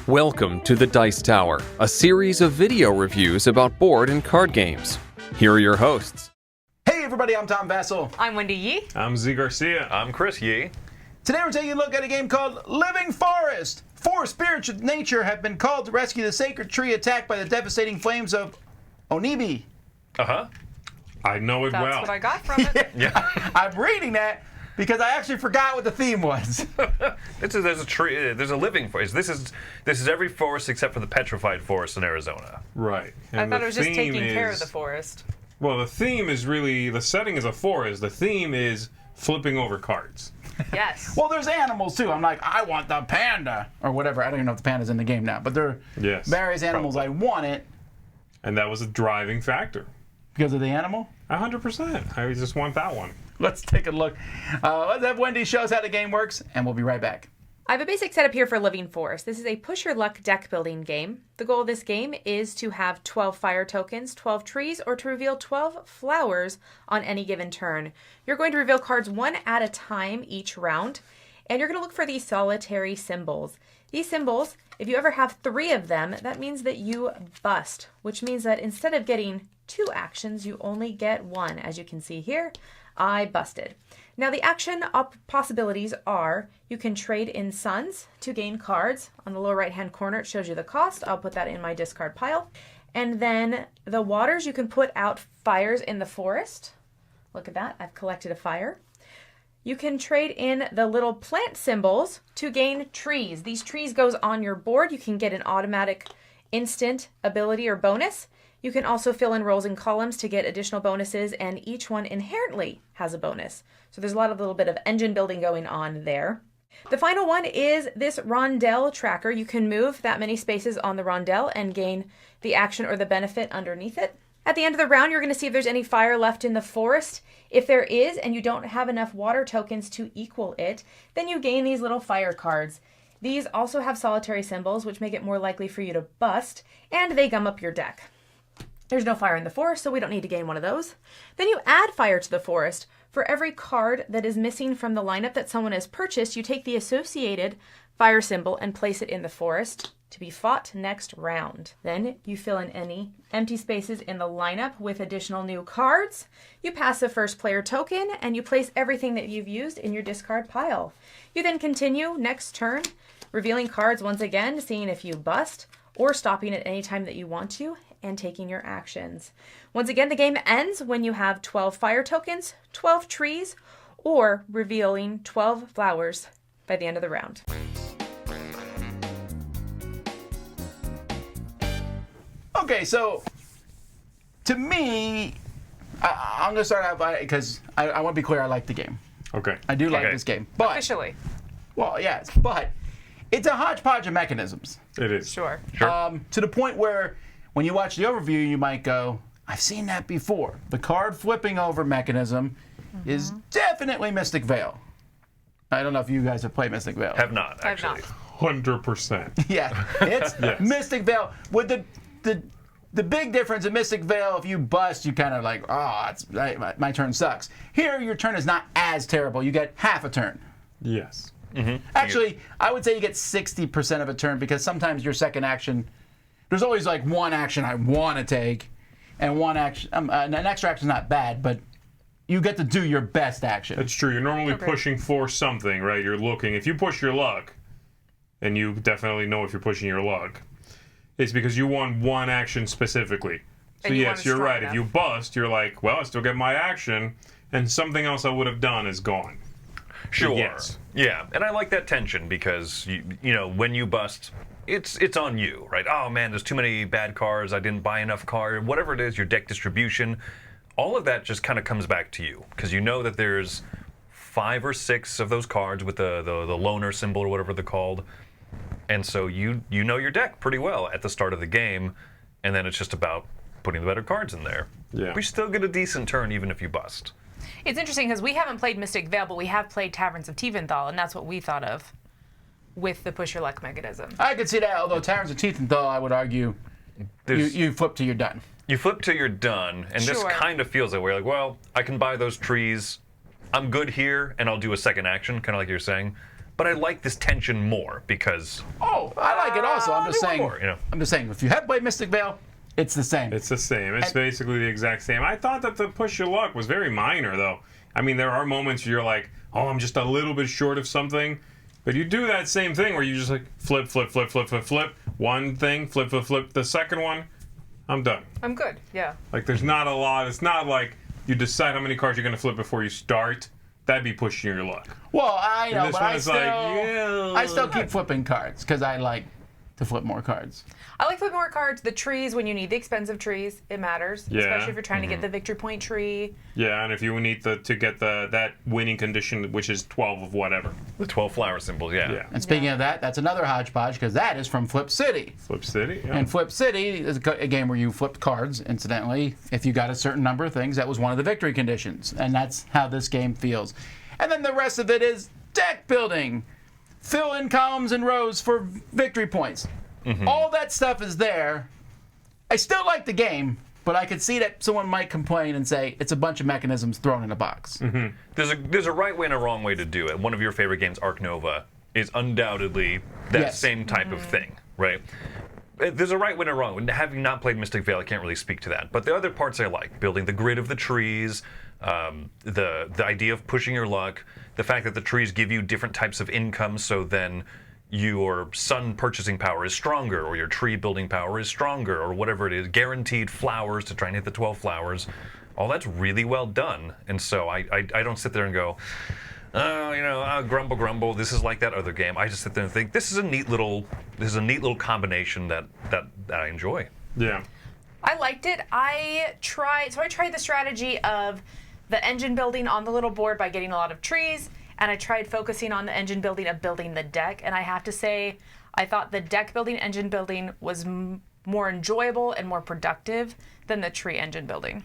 Welcome to the Dice Tower, a series of video reviews about board and card games. Here are your hosts. Hey everybody, I'm Tom Vassell. I'm Wendy Yee. I'm Z Garcia. I'm Chris Yee. Today we're taking a look at a game called Living Forest. 4 spirits of nature have been called to rescue the sacred tree attacked by the devastating flames of Onibi. I know it That's well. what I got from it. Yeah. I'm reading that because I actually forgot what the theme was. There's a tree. There's a living forest. This is every forest except for the petrified forest in Arizona. Right. I And thought the it was just theme taking care of is- the forest. Well, the theme is really, the setting is a forest. The theme is flipping over cards. Yes. Well, there's animals too. I'm like, I want the panda or whatever. I don't even know if the panda's in the game now, but there are Yes, various animals. probably. I want it And that was a driving factor. because of the animal. 100%. I just want that one. Let's take a look. Let's have Wendy show us how the game works, and we'll be right back. I have a basic setup here for Living Forest. This is a push your luck deck building game. The goal of this game is to have 12 fire tokens, 12 trees, or to reveal 12 flowers on any given turn. You're going to reveal cards one at a time each round, and you're going to look for these solitary symbols. These symbols, if you ever have 3 of them, that means that you bust, which means that instead of getting 2 actions, you only get 1. As you can see here, I busted. Now the action possibilities are you can trade in suns to gain cards. On the lower right hand corner it shows you the cost. I'll put that in my discard pile. And then the waters, you can put out fires in the forest. Look at that, I've collected a fire. You can trade in the little plant symbols to gain trees. These trees goes on your board. You can get an automatic instant ability or bonus. You can also fill in rows and columns to get additional bonuses, and each one inherently has a bonus. So there's a little bit of engine building going on there. The final one is this rondelle tracker. You can move that many spaces on the rondelle and gain the action or the benefit underneath it. At the end of the round, you're going to see if there's any fire left in the forest. If there is, and you don't have enough water tokens to equal it, then you gain these little fire cards. These also have solitary symbols, which make it more likely for you to bust, and they gum up your deck. There's no fire in the forest, so we don't need to gain one of those. Then you add fire to the forest. For every card that is missing from the lineup that someone has purchased, you take the associated fire symbol and place it in the forest to be fought next round. Then you fill in any empty spaces in the lineup with additional new cards. You pass the first player token, and you place everything that you've used in your discard pile. You then continue next turn, revealing cards once again, seeing if you bust, or stopping at any time that you want to, and taking your actions. Once again, the game ends when you have 12 fire tokens, 12 trees, or revealing 12 flowers by the end of the round. Okay, so to me, I'm going to start out by, because I want to be clear, I like the game. Okay. I do like Okay. this game. But, Officially. well, yes, but it's a hodgepodge of mechanisms. It is. Sure. To the point where when you watch the overview, you might go, I've seen that before. The card flipping over mechanism is definitely Mystic Veil. I don't know if you guys have played Mystic Veil. Have not I've actually. not. 100%. Yeah, it's Yes. Mystic Veil. With the big difference in Mystic Veil, if you bust, you kind of like, my turn sucks. Here, your turn is not as terrible. You get half a turn. Yes. Actually, I would say you get 60% of a turn because sometimes your second action, there's always like one action I want to take, and one action, an extra action is not bad, but you get to do your best action. That's true. You're normally pushing for something, right? You're looking. If you push your luck, and you definitely know if you're pushing your luck, it's because you want one action specifically. So And you want yes, it you're strong right. If you bust, you're like, well, I still get my action, and something else I would have done is gone. Sure. Yes. Yeah, and I like that tension because you know when you bust, it's on you, right? Oh man, there's too many bad cards. I didn't buy enough cards. Whatever it is, your deck distribution, all of that just kind of comes back to you because you know that there's 5 or 6 of those cards with the loner symbol or whatever they're called, and so you know your deck pretty well at the start of the game, and then it's just about putting the better cards in there. Yeah. We still get a decent turn even if you bust. It's interesting because we haven't played Mystic Veil, but we have played Taverns of Tiefenthal, and that's what we thought of with the push your luck mechanism. I could see that, although Taverns of Tiefenthal, I would argue, you flip till you're done. You flip till you're done, and this Sure. kind of feels that way. Like, well, I can buy those trees. I'm good here, and I'll do a second action, kind of like you're saying. but I like this tension more because Oh, I like it also. I'm just they want saying. more, you know. I'm just saying. If you have played Mystic Vale, it's the same. It's the same. It's basically the exact same. I thought that the push your luck was very minor, though. I mean, there are moments where you're like, oh, I'm just a little bit short of something. But you do that same thing where you just like flip, flip, flip, flip, flip, flip. One thing, flip, flip, flip. The second one, I'm done. I'm good. Yeah. Like, there's not a lot. It's not like you decide how many cards you're going to flip before you start. That'd be pushing your luck. Well, I know, this but one I is still, like, yeah. I still keep flipping cards because I like to flip more cards. I like flipping more cards. The trees, when you need the expensive trees, it matters. Yeah. Especially if you're trying to get the victory point tree. Yeah, and if you need to get that winning condition, which is 12 of whatever. the 12 flower symbols, Yeah. And speaking of that, that's another hodgepodge because that is from Flip City. Flip City. Yeah. And Flip City is a game where you flipped cards, incidentally. If you got a certain number of things, that was one of the victory conditions. And that's how this game feels. And then the rest of it is deck building. Fill in columns and rows for victory points. All that stuff is there. I still like the game, but I could see that someone might complain and say it's a bunch of mechanisms thrown in a box. There's a right way and a wrong way to do it. One of your favorite games, Arc Nova, is undoubtedly that Yes. same type of thing, right? There's a right way and a wrong way. Having not played Mystic Vale, I can't really speak to that. But the other parts I like, building the grid of the trees, the idea of pushing your luck, the fact that the trees give you different types of income, so then your sun purchasing power is stronger, or your tree building power is stronger, or whatever it is, guaranteed flowers to try and hit the 12 flowers. All that's really well done. And so I don't sit there and go, oh, grumble, grumble. This is like that other game. I just sit there and think this is a neat little combination that I enjoy. Yeah. I liked it. I tried the strategy of the engine building on the little board by getting a lot of trees, and I tried focusing on the engine building of building the deck. And I have to say, I thought the deck building, engine building was more enjoyable and more productive than the tree engine building.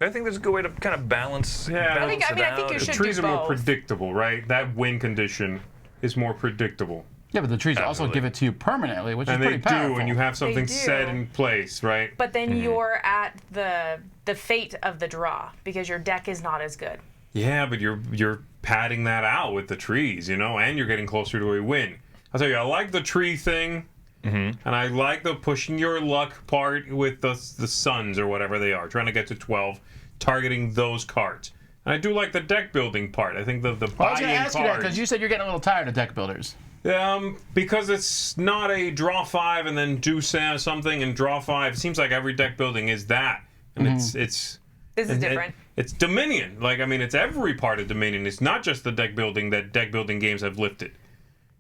I think there's a good way to kind of balance. Yeah. balance I think it out. you The should trees do are more both. predictable, right? That win condition is more predictable. Yeah, but the trees also Absolutely. give it to you permanently, which And is they pretty powerful. do, and you have something do. set in place, right? But then you're at the fate of the draw because your deck is not as good. Yeah, but you're padding that out with the trees, and you're getting closer to a win. I'll tell you, I like the tree thing, and I like the pushing your luck part with the suns or whatever they are, trying to get to 12, targeting those cards. And I do like the deck building part. I think the Well, I was buy-in going to ask you that cards. because you said you're getting a little tired of deck builders. Because it's not a draw 5 and then do something and draw 5. It seems like every deck building is that, and it's This is different. It's Dominion. It's every part of Dominion. It's not just the deck building that deck building games have lifted.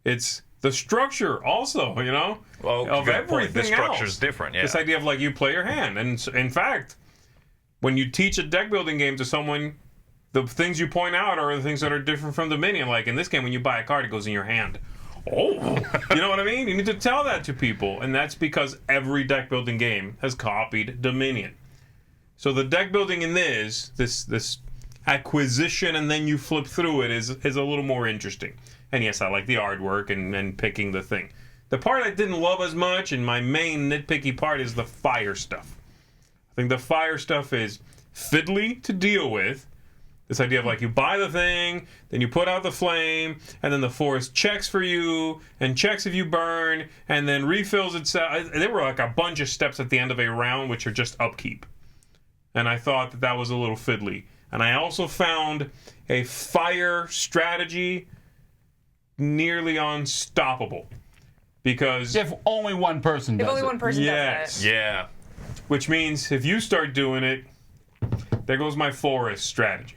It's the structure also, Well, of good point. everything The structure's else. different, yeah. This idea of you play your hand, and in fact, when you teach a deck building game to someone, the things you point out are the things that are different from Dominion. Like in this game, when you buy a card, it goes in your hand. Oh, you know what I mean? You need to tell that to people, and that's because every deck building game has copied Dominion. So the deck building in this acquisition and then you flip through it is a little more interesting. And yes, I like the artwork and picking the thing. The part I didn't love as much, and my main nitpicky part, is the fire stuff. I think the fire stuff is fiddly to deal with. This idea of you buy the thing, then you put out the flame, and then the forest checks for you, and checks if you burn, and then refills itself. There were a bunch of steps at the end of a round which are just upkeep. And I thought that was a little fiddly. And I also found a fire strategy nearly unstoppable. Because If only one person does If only it. one person Yes. does it. Yeah. which means if you start doing it, there goes my forest strategy.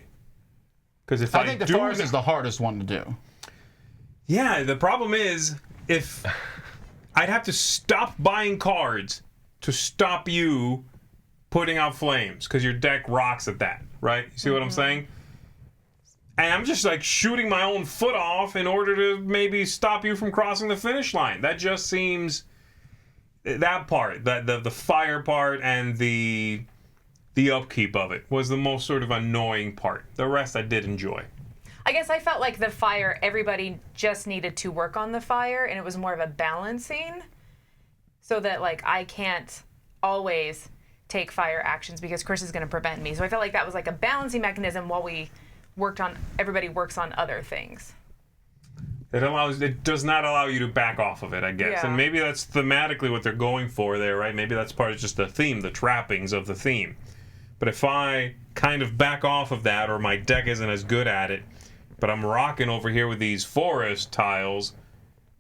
Because if I think the do forest that- is the hardest one to do. Yeah, the problem is if I'd have to stop buying cards to stop you putting out flames because your deck rocks at that, right? You see what I'm saying? And I'm just shooting my own foot off in order to maybe stop you from crossing the finish line. That just seems that part, the fire part and the upkeep of it was the most sort of annoying part. The rest I did enjoy. I guess I felt like the fire, everybody just needed to work on the fire, and it was more of a balancing so that I can't always take fire actions because Chris is going to prevent me. So I felt like that was a balancing mechanism while everybody works on other things. It does not allow you to back off of it, I guess. Yeah. And maybe that's thematically what they're going for there, right? Maybe that's part of just the theme, the trappings of the theme. But if I kind of back off of that, or my deck isn't as good at it, but I'm rocking over here with these forest tiles,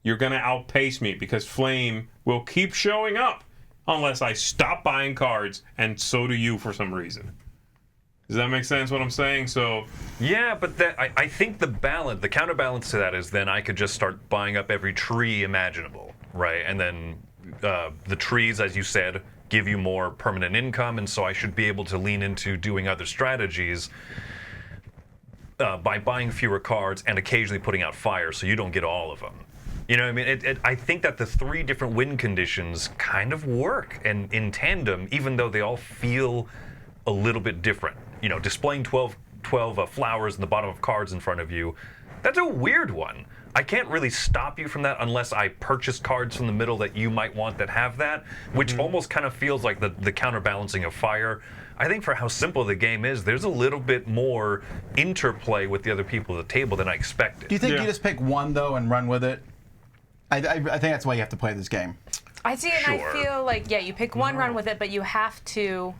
you're going to outpace me because Flame will keep showing up unless I stop buying cards, and so do you for some reason. Does that make sense what I'm saying? So Yeah, but I think the counterbalance to that is then I could just start buying up every tree imaginable, right? And then the trees, as you said, give you more permanent income, and so I should be able to lean into doing other strategies by buying fewer cards and occasionally putting out fire so you don't get all of them. You know what I mean? I think that the 3 different win conditions kind of work and in tandem, even though they all feel a little bit different. You know, displaying 12 flowers in the bottom of cards in front of you, that's a weird one. I can't really stop you from that unless I purchase cards from the middle that you might want that have that, which almost kind of feels like the counterbalancing of fire. I think for how simple the game is, there's a little bit more interplay with the other people at the table than I expected. Do you think Yeah. you just pick one, though, and run with it? I think that's why you have to play this game. I see, and Sure. I feel like you pick one run with it, but you have to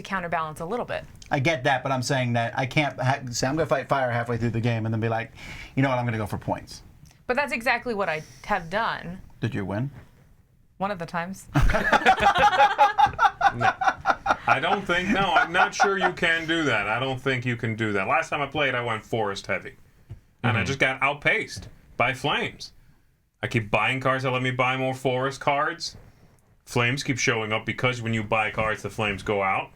counterbalance a little bit. I get that, but I'm saying that I can't say I'm going to fight fire halfway through the game and then be like, you know what, I'm going to go for points. But that's exactly what I have done Did you win? one of the times. I don't think, no, I'm not sure you can do that. I don't think you can do that. Last time I played, I went forest heavy. And I just got outpaced by Flames. I keep buying cards that let me buy more forest cards. Flames keep showing up because when you buy cards, the flames go out.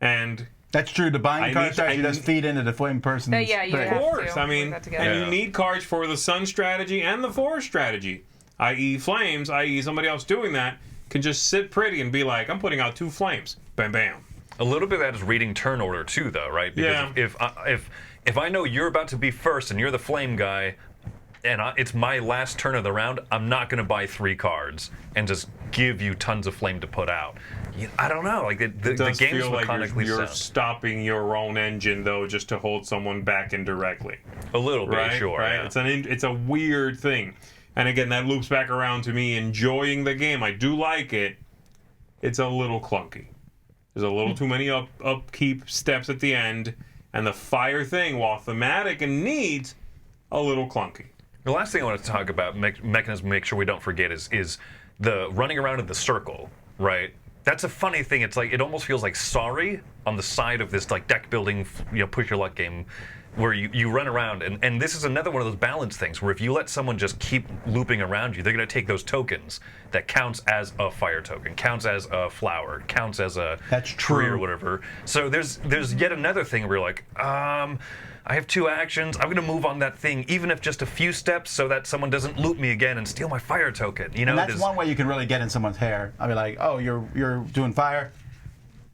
And That's true. The buying card strategy does feed into the flame person's Yeah, you thing. have of course, to I put mean, that together. and Yeah. you need cards for the sun strategy and the forest strategy. I.e. Flames, i.e. somebody else doing that, can just sit pretty and be like, I'm putting out 2 flames. Bam, bam. A little bit of that is reading turn order too, though, right? Because Yeah. if I know you're about to be first and you're the flame guy, and it's my last turn of the round, I'm not going to buy 3 cards and just give you tons of flame to put out. I don't know. Like the Does game's feel like mechanically you're sound. stopping your own engine, though, just to hold someone back indirectly. A little bit, Right? sure. Right? Yeah. It's a weird thing. And again, that loops back around to me enjoying the game. I do like it. It's a little clunky. There's a little too many upkeep steps at the end. And the fire thing, while thematic and neat, a little clunky. The last thing I want to talk about, mechanism, make sure we don't forget, is the running around in the circle, right? That's a funny thing. It's like it almost feels like Sorry on the side of this like deck building, push your luck game, where you run around, and this is another one of those balance things where if you let someone just keep looping around you, they're going to take those tokens that counts as a fire token, counts as a flower, counts as a That's tree true. or whatever. So there's yet another thing where you're like, I have 2 actions. I'm going to move on that thing, even if just a few steps, so that someone doesn't loop me again and steal my fire token. You know, And that's there's- one way you can really get in someone's hair. I'll be like, oh, you're doing fire?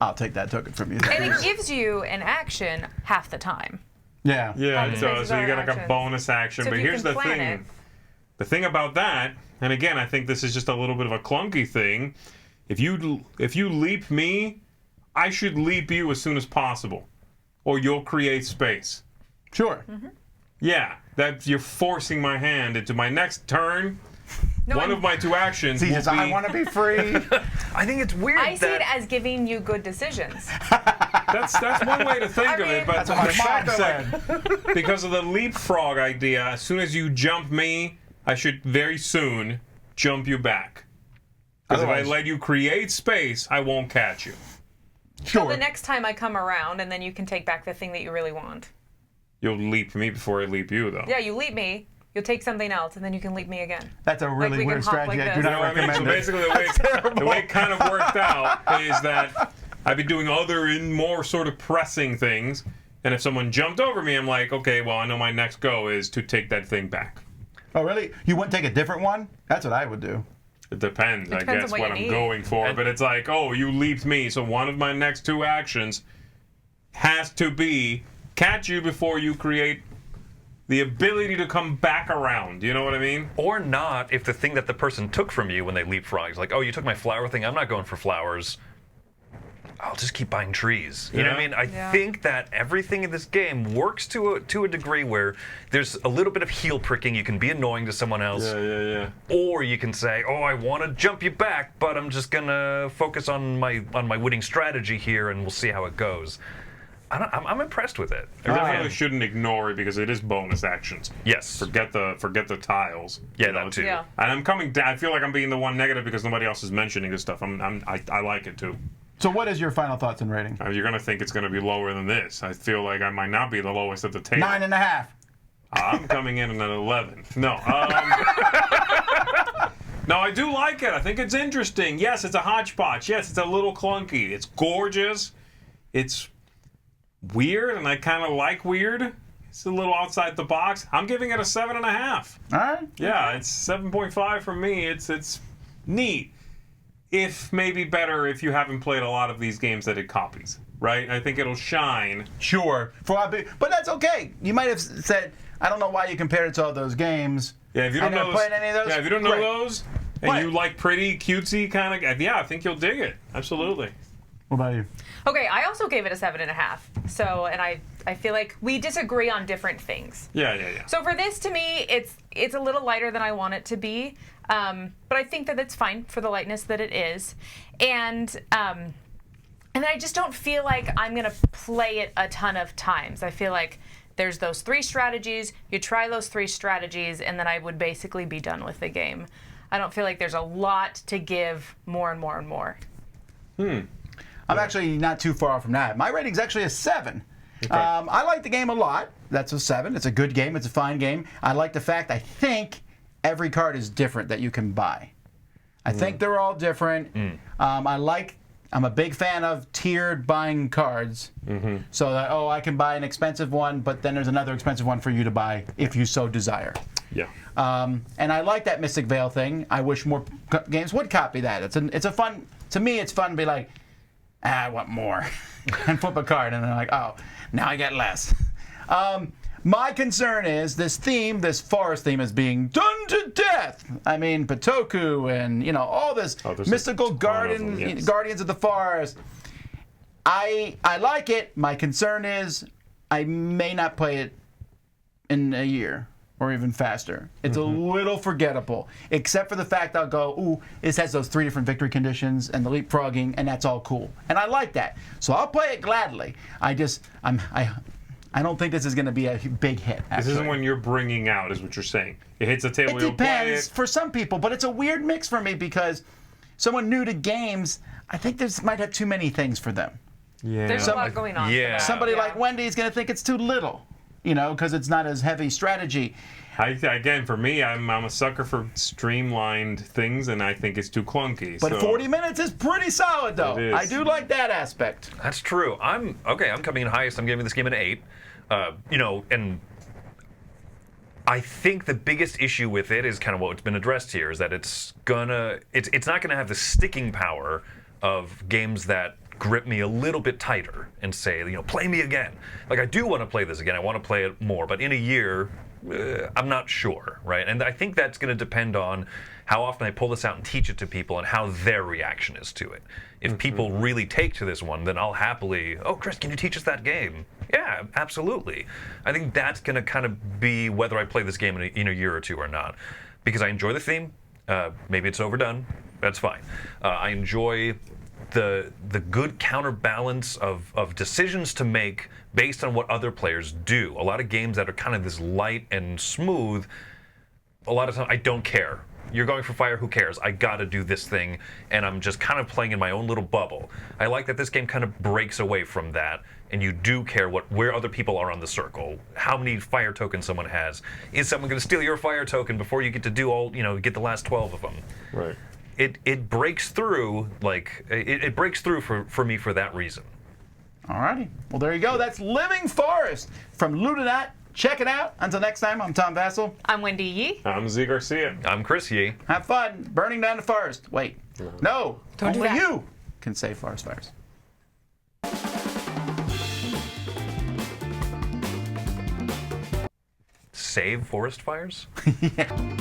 I'll take that token from you. And it gives you an action half the time. Yeah. Yeah, Time it space does. is So you our get like a actions. bonus action. So if But you here's can the plan thing. it. The thing about that, and again, I think this is just a little bit of a clunky thing. If you leap me, I should leap you as soon as possible, or you'll create space. Sure. Yeah, that you're forcing my hand into my next turn. No, One I'm- of my 2 actions He will says, be. I want to be free. I think it's weird I see that it as giving you good decisions. That's one way to think I of mean- it, but That's what my the fact mom that, said. because of the leapfrog idea, as soon as you jump me, I should very soon jump you back. Because if I Otherwise- let you create space, I won't catch you. Sure. The next time I come around, and then you can take back the thing that you really want. You'll leap me before I leap you, though. Yeah, you leap me, you'll take something else, and then you can leap me again. That's a really we can weird hop strategy. like I do this. You not know what I mean? So recommend it. basically, the way it kind of worked out is that I've been doing other and more sort of pressing things, and if someone jumped over me, I'm like, okay, well, I know my next go is to take that thing back. Oh, really? You wouldn't take a different one? That's what I would do. It depends, I depends guess, on what what you I'm need. going for. But it's like, oh, you leaped me, so one of my next 2 actions has to be catch you before you create the ability to come back around. You know what I mean? or not if the thing that the person took from you when they leapfrogs, like, oh, you took my flower thing, I'm not going for flowers. I'll just keep buying trees. You know what I mean? I Yeah. think that everything in this game works to a degree where there's a little bit of heel pricking. You can be annoying to someone else. Yeah. Or you can say, "Oh, I want to jump you back, but I'm just gonna focus on my winning strategy here, and we'll see how it goes." I'm impressed with it. I definitely shouldn't ignore it because it is bonus actions. Yes. Forget the tiles. Yeah, you know, that too. Yeah. And I'm coming down. I feel like I'm being the one negative because nobody else is mentioning this stuff. I like it too. So what is your final thoughts and rating? You're gonna think it's gonna be lower than this. I feel like I might not be the lowest at the table. 9.5. I'm coming in at an 11. No. No, I do like it. I think it's interesting. Yes, it's a hodgepodge. Yes, it's a little clunky. It's gorgeous. It's weird, and I kind of like weird. It's a little outside the box. I'm giving it a 7.5. All right. Yeah, it's 7.5 from me. It's neat. If maybe better if you haven't played a lot of these games that it copies, right? I think it'll shine. Sure. But that's okay. You might have said, I don't know why you compared it to all those games. Yeah, if you I don't never know played any of those. Yeah, if you don't know Great. those, and What? you like pretty, cutesy kind of, yeah, I think you'll dig it. Absolutely. What about you? Okay, I also gave it a 7.5. So, and I feel like we disagree on different things. Yeah. So for this, to me, it's a little lighter than I want it to be, but I think that it's fine for the lightness that it is, and then I just don't feel like I'm gonna play it a ton of times. I feel like there's those 3 strategies. You try those 3 strategies, and then I would basically be done with the game. I don't feel like there's a lot to give more and more and more. I'm actually not too far from that. My rating's actually a 7. Okay. I like the game a lot. That's a 7. It's a good game. It's a fine game. I like the fact I think every card is different that you can buy. I think they're all different. I'm a big fan of tiered buying cards. So that, I can buy an expensive one, but then there's another expensive one for you to buy if you so desire. Yeah. And I like that Mystic Veil thing. I wish more games would copy that. It's a fun, to me, it's fun to be like, I want more. And flip a card, and then like, oh, now I get less. My concern is this forest theme is being done to death. I mean, Patoku and, all this there's mystical a ton of them, yes. guardians of the forest. I like it. My concern is I may not play it in a year or even faster. It's a little forgettable, except for the fact I'll go, ooh, this has those 3 different victory conditions and the leapfrogging, and that's all cool. And I like that. So I'll play it gladly. I don't think this is going to be a big hit, actually. This isn't one you're bringing out, is what you're saying. It hits a table, It you'll play depends it. for some people, but it's a weird mix for me because someone new to games, I think this might have too many things for them. Yeah. There's a lot going on. Yeah. For that. Somebody Yeah. like Wendy is going to think it's too little, because it's not as heavy strategy. Again, for me, I'm a sucker for streamlined things, and I think it's too clunky. But so 40 minutes is pretty solid, though. It is. I do like that aspect. That's true. I'm coming in highest. I'm giving this game an 8. And I think the biggest issue with it is kind of what's been addressed here, is that it's not gonna have the sticking power of games that grip me a little bit tighter and say, play me again. Like, I do want to play this again. I want to play it more, but in a year, I'm not sure, right? And I think that's going to depend on how often I pull this out and teach it to people and how their reaction is to it. If people really take to this one, then I'll happily, oh, Chris, can you teach us that game? Yeah, absolutely. I think that's going to kind of be whether I play this game in a year or two or not. Because I enjoy the theme. Maybe it's overdone. That's fine. I enjoy the good counterbalance of decisions to make based on what other players do. A lot of games that are kind of this light and smooth, a lot of times I don't care. You're going for fire, who cares? I gotta do this thing, and I'm just kind of playing in my own little bubble. I like that this game kind of breaks away from that, and you do care where other people are on the circle, how many fire tokens someone has. Is someone gonna steal your fire token before you get to do get the last 12 of them? Right. It breaks through, it breaks through for me for that reason. Alrighty. Well, there you go. That's Living Forest from Ludonat. Check it out. Until next time, I'm Tom Vassell. I'm Wendy Yee. I'm Z Garcia. I'm Chris Yee. Have fun burning down the forest. Wait. No. Don't do only that. you can save forest fires. Save forest fires? Yeah.